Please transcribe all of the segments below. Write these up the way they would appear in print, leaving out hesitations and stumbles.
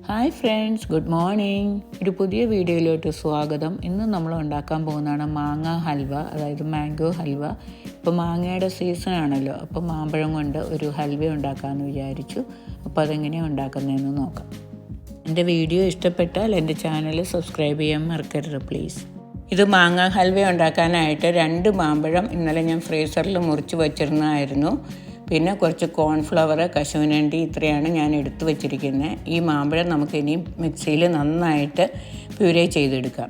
Hi friends, good morning. ഒരു പുതിയ വീഡിയോയിലോട്ട് സ്വാഗതം. ഇന്ന് നമ്മൾ ഉണ്ടാക്കാൻ പോകുന്നതാണ് മാങ്ങ ഹൽവ, അതായത് മാംഗോ ഹൽവ. ഇപ്പോൾ മാങ്ങയുടെ സീസൺ ആണല്ലോ, അപ്പോൾ മാമ്പഴം കൊണ്ട് ഒരു ഹൽവ ഉണ്ടാക്കാമെന്ന് വിചാരിച്ചു. അപ്പോൾ അതെങ്ങനെയാണ് ഉണ്ടാക്കുന്നതെന്ന് നോക്കാം. എൻ്റെ വീഡിയോ ഇഷ്ടപ്പെട്ടാൽ എൻ്റെ ചാനൽ സബ്സ്ക്രൈബ് ചെയ്യാൻ മറക്കരുത് പ്ലീസ്. ഇത് മാങ്ങ ഹൽവ ഉണ്ടാക്കാനായിട്ട് 2 മാമ്പഴം ഇന്നലെ ഞാൻ ഫ്രീസറിൽ മുറിച്ച് വച്ചിരുന്നതായിരുന്നു. പിന്നെ കുറച്ച് കോൺഫ്ലവർ, കശുവണ്ടി, ഇത്രയാണ് ഞാൻ എടുത്തു വച്ചിരിക്കുന്നത്. ഈ മാമ്പഴം നമുക്കിനി മിക്സിയിൽ നന്നായിട്ട് പ്യൂരേ ചെയ്തെടുക്കാം.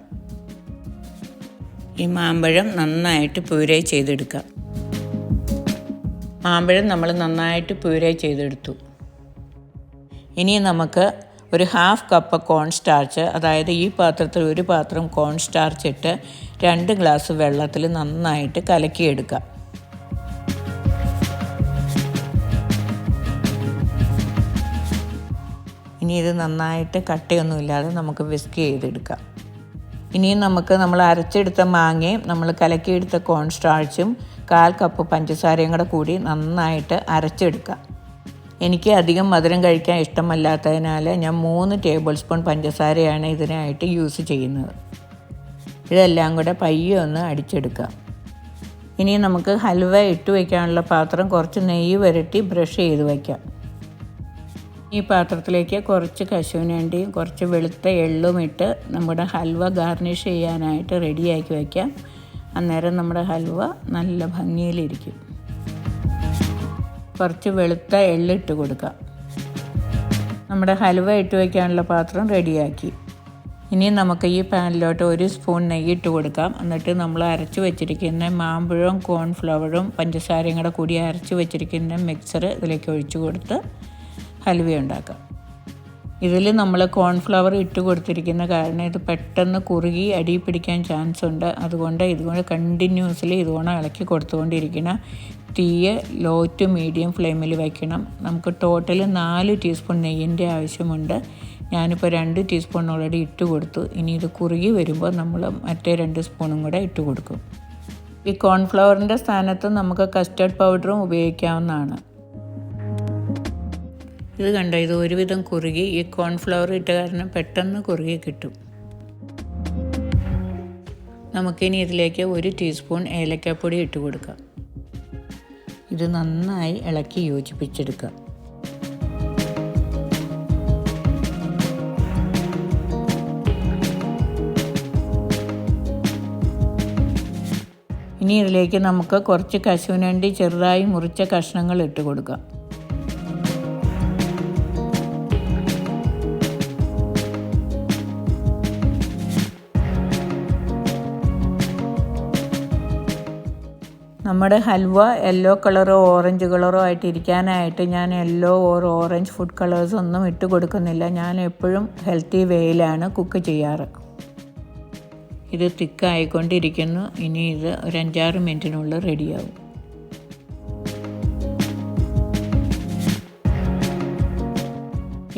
ഈ മാമ്പഴം നന്നായിട്ട് പ്യൂരേ ചെയ്തെടുക്കാം. മാമ്പഴം നമ്മൾ നന്നായിട്ട് പ്യൂരേ ചെയ്തെടുത്തു. ഇനി നമുക്ക് ഒരു 1/2 കപ്പ് കോൺ സ്റ്റാർച്ച്, അതായത് ഈ പാത്രത്തിൽ 1 പാത്രം കോൺ സ്റ്റാർച്ച് ഇട്ട് 2 ഗ്ലാസ് വെള്ളത്തിൽ നന്നായിട്ട് കലക്കിയെടുക്കാം. ഇനി ഇത് നന്നായിട്ട് കട്ടയൊന്നുമില്ലാതെ നമുക്ക് വിസ്ക് ചെയ്തെടുക്കാം. ഇനിയും നമ്മൾ അരച്ചെടുത്ത മാങ്ങയും നമ്മൾ കലക്കിയെടുത്ത കോൺ സ്റ്റാർച്ചും 1/4 കപ്പ് പഞ്ചസാരയും കൂടി നന്നായിട്ട് അരച്ചെടുക്കാം. എനിക്ക് അധികം മധുരം കഴിക്കാൻ ഇഷ്ടമല്ലാത്തതിനാൽ ഞാൻ 3 ടേബിൾ സ്പൂൺ പഞ്ചസാരയാണ് ഇതിനായിട്ട് യൂസ് ചെയ്യുന്നത്. ഇതെല്ലാം കൂടെ പയ്യെ ഒന്ന് അടിച്ചെടുക്കാം. ഇനി നമുക്ക് ഹൽവ ഇട്ട് വയ്ക്കാനുള്ള പാത്രം കുറച്ച് നെയ്യ് പുരട്ടി ബ്രഷ് ചെയ്ത് വയ്ക്കാം. ഈ പാത്രത്തിലേക്ക് കുറച്ച് കശുവണ്ടിയും കുറച്ച് വെളുത്ത എള്ളും ഇട്ട് നമ്മുടെ ഹൽവ ഗാർണിഷ് ചെയ്യാനായിട്ട് റെഡിയാക്കി വയ്ക്കാം. അന്നേരം നമ്മുടെ ഹൽവ നല്ല ഭംഗിയിലിരിക്കും. കുറച്ച് വെളുത്ത എള്ളിട്ട് കൊടുക്കാം. നമ്മുടെ ഹൽവ ഇട്ട് വയ്ക്കാനുള്ള പാത്രം റെഡിയാക്കി. ഇനി നമുക്ക് ഈ പാനിലോട്ട് 1 സ്പൂൺ നെയ്യ് ഇട്ട് കൊടുക്കാം. എന്നിട്ട് നമ്മൾ അരച്ച് വെച്ചിരിക്കുന്ന മാമ്പഴവും കോൺഫ്ലവറും പഞ്ചസാരയും കൂടി അരച്ച് വെച്ചിരിക്കുന്ന മിക്സർ ഇതിലേക്ക് ഒഴിച്ചു കൊടുത്ത് ഹൽവ ഉണ്ടാക്കാം. ഇതിൽ നമ്മൾ കോൺഫ്ലവർ ഇട്ട് കൊടുത്തിരിക്കുന്ന കാരണം ഇത് പെട്ടെന്ന് കുറുകി അടി പിടിക്കാൻ ചാൻസ് ഉണ്ട്. അതുകൊണ്ട് കണ്ടിന്യൂസ്ലി ഇതുകൊണ്ട് ഇളക്കി കൊടുത്തുകൊണ്ടിരിക്കണം. തീയ് ലോ ടു മീഡിയം ഫ്ലെയിമിൽ വയ്ക്കണം. നമുക്ക് ടോട്ടൽ 4 ടീസ്പൂൺ നെയ്യിൻ്റെ ആവശ്യമുണ്ട്. ഞാനിപ്പോൾ 2 ടീസ്പൂൺ ഓൾറെഡി ഇട്ട് കൊടുത്തു. ഇനി ഇത് കുറുകി വരുമ്പോൾ നമ്മൾ മറ്റേ 2 സ്പൂണും കൂടെ ഇട്ട് കൊടുക്കും. ഈ കോൺഫ്ലവറിൻ്റെ സ്ഥാനത്ത് നമുക്ക് കസ്റ്റർഡ് പൗഡറും ഉപയോഗിക്കാവുന്നതാണ്. ഇത് കണ്ടോ, ഇത് ഒരുവിധം കുറുകി. ഈ കോൺഫ്ലവർ ഇട്ട കാരണം പെട്ടെന്ന് കുറുകി കിട്ടും. നമുക്കിനി ഇതിലേക്ക് 1 ടീസ്പൂൺ ഏലക്കാപ്പൊടി ഇട്ട് കൊടുക്കാം. ഇത് നന്നായി ഇളക്കി യോജിപ്പിച്ചെടുക്കാം. ഇനി ഇതിലേക്ക് നമുക്ക് കുറച്ച് കശുവണ്ടി ചെറുതായി മുറിച്ച കഷ്ണങ്ങൾ ഇട്ട് കൊടുക്കാം. നമ്മുടെ ഹൽവ യെല്ലോ കളറോ ഓറഞ്ച് കളറോ ആയിട്ട് ഇരിക്കാനായിട്ട് ഞാൻ യെല്ലോ ഓറഞ്ച് ഫുഡ് കളേഴ്സ് ഒന്നും ഇട്ട് കൊടുക്കുന്നില്ല. ഞാൻ എപ്പോഴും ഹെൽത്തി വേയിലാണ് കുക്ക് ചെയ്യാറ്. ഇത് തിക്കായിക്കൊണ്ടിരിക്കുന്നു. ഇനി ഇത് ഒരു 5-6 മിനിറ്റിനുള്ളിൽ റെഡിയാവും.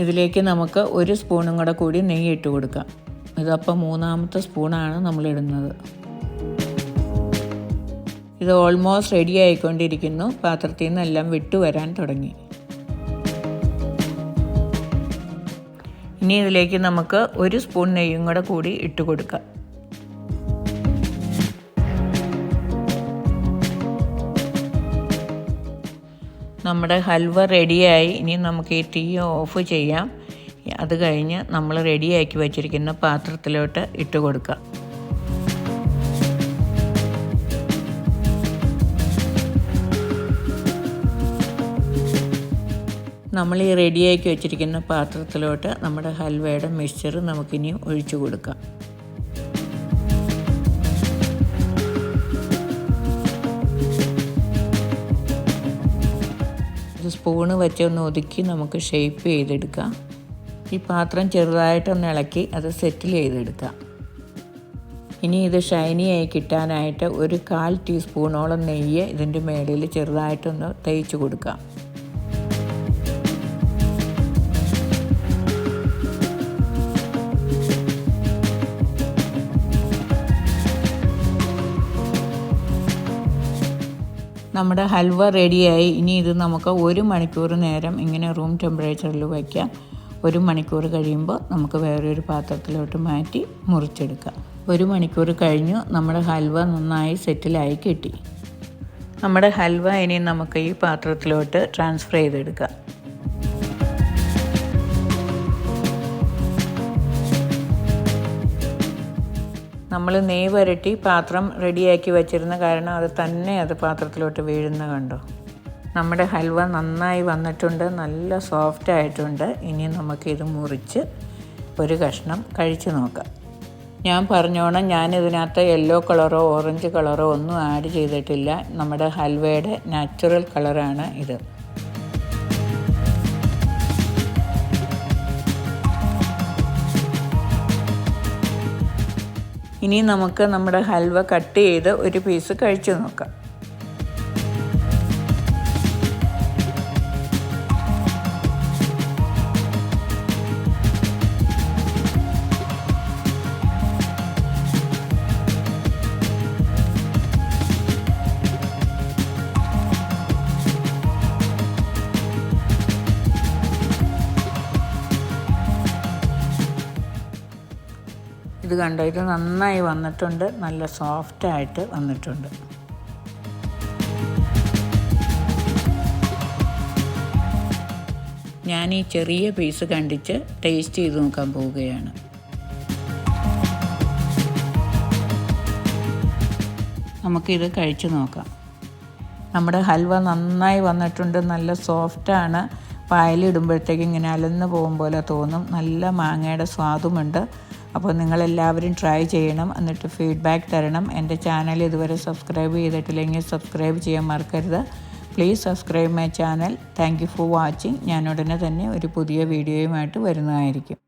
ഇതിലേക്ക് നമുക്ക് 1 സ്പൂണും കൂടി നെയ്യ് ഇട്ട് കൊടുക്കാം. ഇതപ്പോൾ 3ാമത്തെ സ്പൂണാണ് നമ്മളിടുന്നത്. ഇത് ഓൾമോസ്റ്റ് റെഡി ആയിക്കൊണ്ടിരിക്കുന്നു. പാത്രത്തിൽ നിന്നെല്ലാം വിട്ടു വരാൻ തുടങ്ങി. ഇനി ഇതിലേക്ക് നമുക്ക് 1 സ്പൂൺ നെയ്യും കൂടി ഇട്ട് കൊടുക്കാം. നമ്മുടെ ഹൽവ റെഡിയായി. ഇനി നമുക്ക് ഈ തീ ഓഫ് ചെയ്യാം. അത് കഴിഞ്ഞ് നമ്മൾ റെഡിയാക്കി വച്ചിരിക്കുന്ന പാത്രത്തിലോട്ട് ഇട്ട് കൊടുക്കാം. നമ്മൾ ഈ റെഡിയാക്കി വെച്ചിരിക്കുന്ന പാത്രത്തിലോട്ട് നമ്മുടെ ഹൽവയുടെ മിക്സ്ചർ നമുക്കിനി ഒഴിച്ചു കൊടുക്കാം. ഇത് സ്പൂണ് വെച്ച് ഒന്ന് ഒതുക്കി നമുക്ക് ഷേപ്പ് ചെയ്തെടുക്കാം. ഈ പാത്രം ചെറുതായിട്ടൊന്ന് ഇളക്കി അത് സെറ്റിൽ ചെയ്തെടുക്കാം. ഇനി ഇത് ഷൈനിയായി കിട്ടാനായിട്ട് ഒരു 1/4 ടീസ്പൂണോളം നെയ്യ് ഇതിൻ്റെ മേളിൽ ചെറുതായിട്ടൊന്ന് തേച്ച് കൊടുക്കാം. നമ്മുടെ ഹൽവ റെഡിയായി. ഇനി ഇത് നമുക്ക് 1 മണിക്കൂർ നേരം ഇങ്ങനെ റൂം ടെമ്പറേച്ചറിൽ വയ്ക്കാം. 1 മണിക്കൂർ കഴിയുമ്പോൾ നമുക്ക് വേറൊരു പാത്രത്തിലോട്ട് മാറ്റി മുറിച്ചെടുക്കാം. 1 മണിക്കൂർ കഴിഞ്ഞു. നമ്മുടെ ഹൽവ നന്നായി സെറ്റിലായി കിട്ടി. നമ്മുടെ ഹൽവ ഇനി നമുക്ക് ഈ പാത്രത്തിലോട്ട് ട്രാൻസ്ഫർ ചെയ്തെടുക്കാം. നമ്മൾ നെയ്യ് വരട്ടി പാത്രം റെഡിയാക്കി വെച്ചിരുന്ന കാരണം അത് പാത്രത്തിലോട്ട് വീഴുന്ന കണ്ടോ. നമ്മുടെ ഹൽവ നന്നായി വന്നിട്ടുണ്ട്, നല്ല സോഫ്റ്റ് ആയിട്ടുണ്ട്. ഇനി നമുക്കിത് മുറിച്ച് ഒരു കഷ്ണം കഴിച്ച് നോക്കാം. ഞാൻ പറഞ്ഞോണം, ഞാനിതിനകത്ത് യെല്ലോ കളറോ ഓറഞ്ച് കളറോ ഒന്നും ആഡ് ചെയ്തിട്ടില്ല. നമ്മുടെ ഹൽവയുടെ നാച്ചുറൽ കളറാണ് ഇത്. ഇനി നമുക്ക് നമ്മുടെ ഹൽവ കട്ട് ചെയ്ത് ഒരു പീസ് കഴിച്ചു നോക്കാം. ഇത് കണ്ടോ, ഇത് നന്നായി വന്നിട്ടുണ്ട്, നല്ല സോഫ്റ്റായിട്ട് വന്നിട്ടുണ്ട്. ഞാൻ ഈ ചെറിയ പീസ് കണ്ടിച്ച് ടേസ്റ്റ് ചെയ്ത് നോക്കാൻ പോവുകയാണ്. നമുക്കിത് കഴിച്ചു നോക്കാം. നമ്മുടെ ഹൽവ നന്നായി വന്നിട്ടുണ്ട്, നല്ല സോഫ്റ്റാണ്. പായലിടുമ്പോഴത്തേക്ക് ഇങ്ങനെ അലന്ന് പോകും പോലെ തോന്നും. നല്ല മാങ്ങയുടെ സ്വാദുമുണ്ട്. അപ്പോൾ നിങ്ങളെല്ലാവരും ട്രൈ ചെയ്യണം, എന്നിട്ട് ഫീഡ്ബാക്ക് തരണം. എൻ്റെ ചാനൽ ഇതുവരെ സബ്സ്ക്രൈബ് ചെയ്തിട്ടില്ലെങ്കിൽ സബ്സ്ക്രൈബ് ചെയ്യാൻ മറക്കരുത്. Please subscribe my channel. Thank you for watching. ഞാൻ ഉടനെ തന്നെ ഒരു പുതിയ വീഡിയോയുമായിട്ട് വരുന്നതായിരിക്കും.